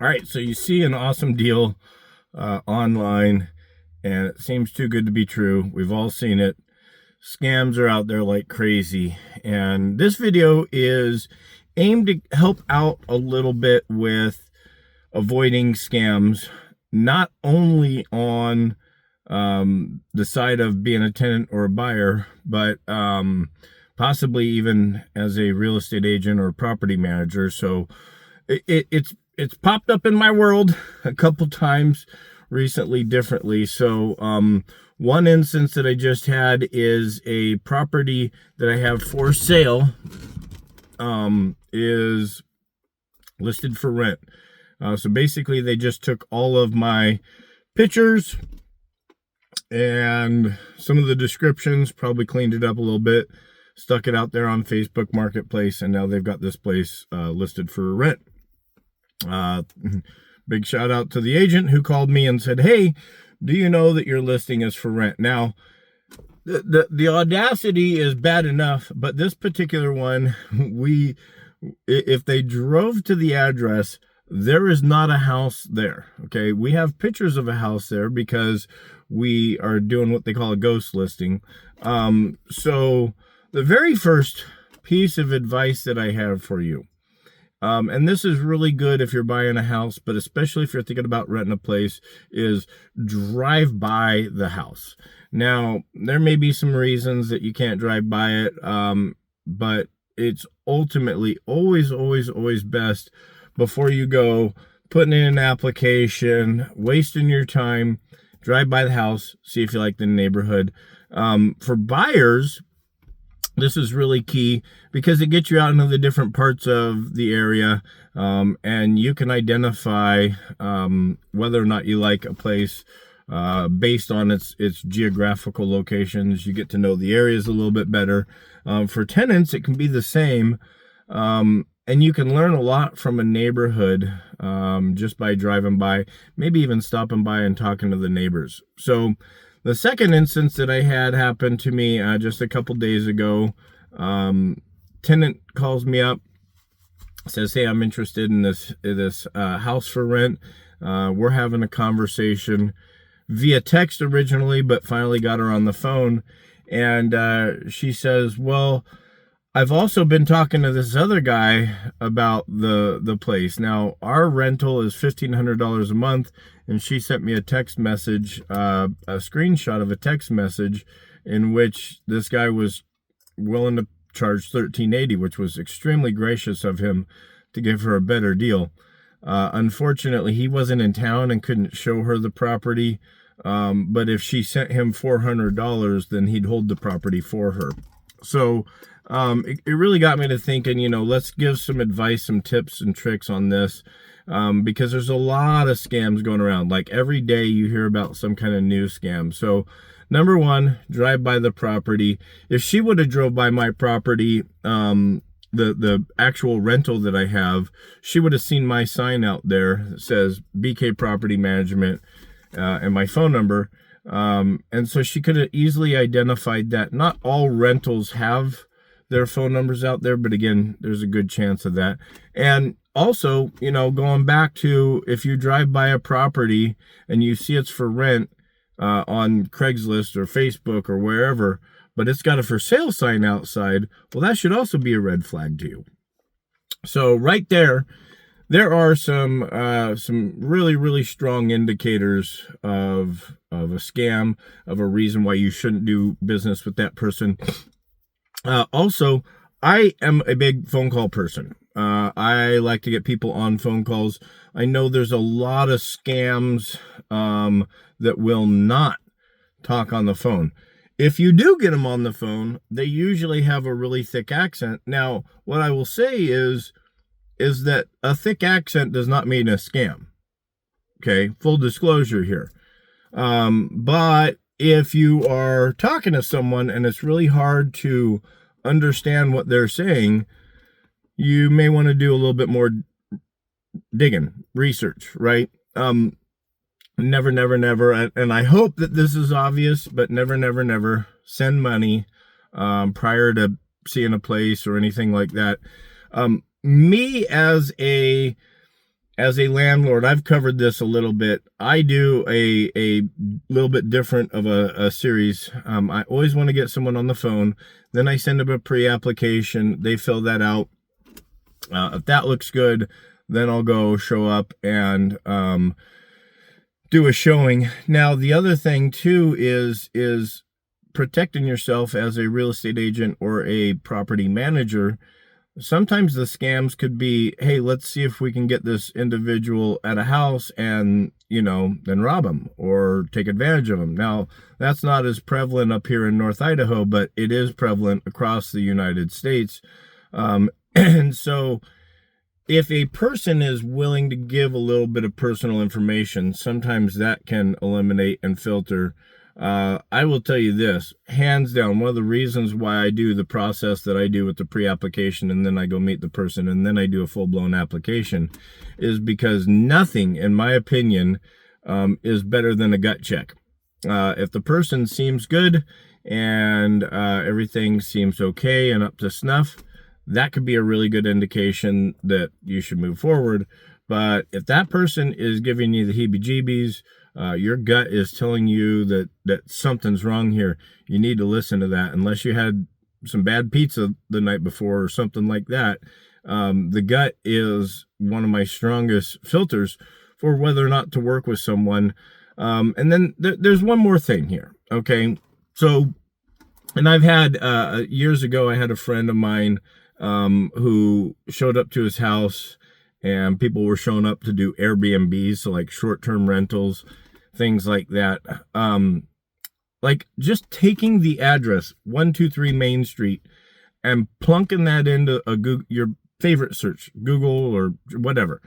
All right, so you see an awesome deal online, and it seems too good to be true. We've all seen it. Scams are out there like crazy, and this video is aimed to help out a little bit with avoiding scams, not only on the side of being a tenant or a buyer, but possibly even as a real estate agent or property manager. So it's popped up in my world a couple times recently differently. So one instance that I just had is a property that I have for sale is listed for rent. So basically they just took all of my pictures and some of the descriptions, probably cleaned it up a little bit, stuck it out there on Facebook Marketplace, and now they've got this place listed for rent. Big shout out to the agent who called me and said, "Hey, do you know that your listing is for rent?" Now, the audacity is bad enough, but this particular one, if they drove to the address, there is not a house there. Okay, we have pictures of a house there because we are doing what they call a ghost listing. So the very first piece of advice that I have for you, and this is really good if you're buying a house, but especially if you're thinking about renting a place, is drive by the house. Now, there may be some reasons that you can't drive by it, but it's ultimately always best before you go putting in an application, wasting your time, drive by the house, see if you like the neighborhood. For buyers, this is really key because it gets you out into the different parts of the area, and you can identify whether or not you like a place based on its geographical locations. You get to know the areas a little bit better. For tenants, it can be the same, and you can learn a lot from a neighborhood just by driving by, maybe even stopping by and talking to the neighbors. So the second instance that I had happen to me just a couple days ago, tenant calls me up, says, "Hey, I'm interested in this house for rent." We're having a conversation via text originally, but finally got her on the phone. And she says, "Well, I've also been talking to this other guy about the place. Now, our rental is $1,500 a month." And she sent me a text message, a screenshot of a text message in which this guy was willing to charge $1,380, which was extremely gracious of him to give her a better deal. Unfortunately, he wasn't in town and couldn't show her the property. But if she sent him $400, then he'd hold the property for her. So it really got me to thinking, let's give some advice, some tips and tricks on this. Because there's a lot of scams going around. Like every day you hear about some kind of new scam. So number one, drive by the property. If she would have drove by my property, the actual rental that I have, she would have seen my sign out there that says BK Property Management and my phone number. And so she could have easily identified that. Not all rentals have their phone numbers out there, but again, there's a good chance of that. And also, going back to, if you drive by a property and you see it's for rent on Craigslist or Facebook or wherever, but it's got a for sale sign outside, well, that should also be a red flag to you. So right there are some really strong indicators of a scam, of a reason why you shouldn't do business with that person. Also, I am a big phone call person. I like to get people on phone calls. I know there's a lot of scams that will not talk on the phone. If you do get them on the phone, they usually have a really thick accent. Now, what I will say is that a thick accent does not mean a scam. Okay, full disclosure here. But if you are talking to someone and it's really hard to understand what they're saying, you may want to do a little bit more digging, research, right? Never, and I hope that this is obvious, but never send money prior to seeing a place or anything like that. Me as a as a landlord, I've covered this a little bit. I do a little bit different of a series. I always want to get someone on the phone. Then I send them a pre-application. They fill that out. If that looks good, then I'll go show up and do a showing. Now, the other thing too is protecting yourself as a real estate agent or a property manager. Sometimes the scams could be, hey, let's see if we can get this individual at a house and, then rob them or take advantage of them. Now, that's not as prevalent up here in North Idaho, but it is prevalent across the United States. And so if a person is willing to give a little bit of personal information, sometimes that can eliminate and filter. I will tell you this, hands down, one of the reasons why I do the process that I do with the pre-application and then I go meet the person and then I do a full-blown application is because nothing, in my opinion, is better than a gut check. If the person seems good and everything seems okay and up to snuff, that could be a really good indication that you should move forward. But if that person is giving you the heebie-jeebies, your gut is telling you that something's wrong here, you need to listen to that. Unless you had some bad pizza the night before or something like that, the gut is one of my strongest filters for whether or not to work with someone. And then there's one more thing here, okay? So, and I've had, years ago, I had a friend of mine who showed up to his house and people were showing up to do Airbnbs, so like short-term rentals, things like that. Like just taking the address 123 Main Street and plunking that into a Google, your favorite search, Google or whatever.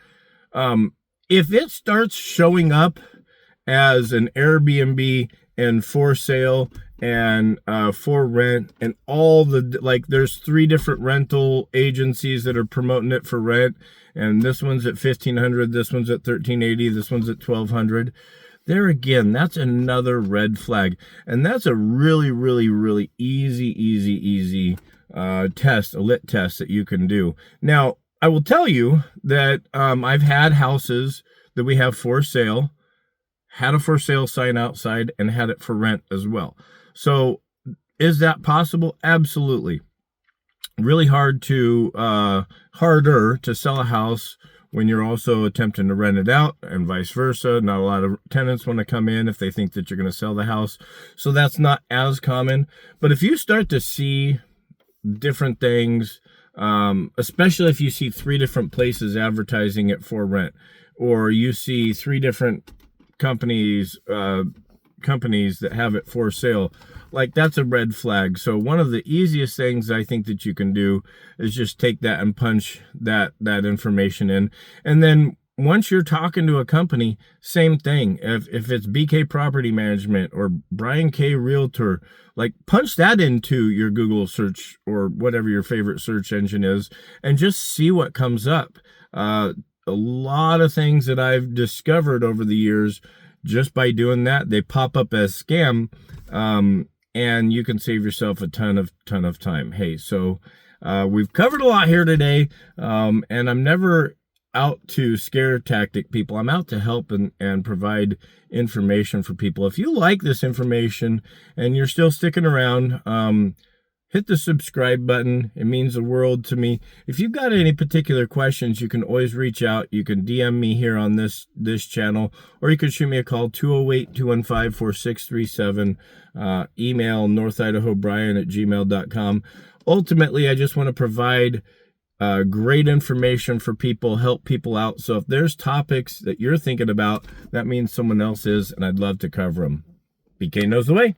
If it starts showing up as an Airbnb and for sale and for rent and all the, like there's 3 different rental agencies that are promoting it for rent, and this one's at $1,500, this one's at $1,380, this one's at $1,200. There again, that's another red flag. And that's a really, really, really easy test, a lit test that you can do. Now, I will tell you that I've had houses that we have for sale, had a for sale sign outside, and had it for rent as well. So is that possible? Absolutely. Really harder to sell a house when you're also attempting to rent it out, and vice versa. Not a lot of tenants want to come in if they think that you're going to sell the house. So that's not as common. But if you start to see different things, especially if you see 3 different places advertising it for rent, or you see 3 different companies that have it for sale, like that's a red flag. So one of the easiest things I think that you can do is just take that and punch that information in. And then once you're talking to a company, same thing. If it's BK Property Management or Brian K Realtor, like punch that into your Google search or whatever your favorite search engine is and just see what comes up. A lot of things that I've discovered over the years, just by doing that, they pop up as scam, and you can save yourself a ton of time. Hey, so we've covered a lot here today, and I'm never out to scare tactic people. I'm out to help and provide information for people. If you like this information and you're still sticking around, hit the subscribe button. It means the world to me. If you've got any particular questions, you can always reach out. You can DM me here on this channel, or you can shoot me a call, 208-215-4637. Email northidahobrian@gmail.com. Ultimately, I just want to provide great information for people, help people out. So if there's topics that you're thinking about, that means someone else is, and I'd love to cover them. BK knows the way.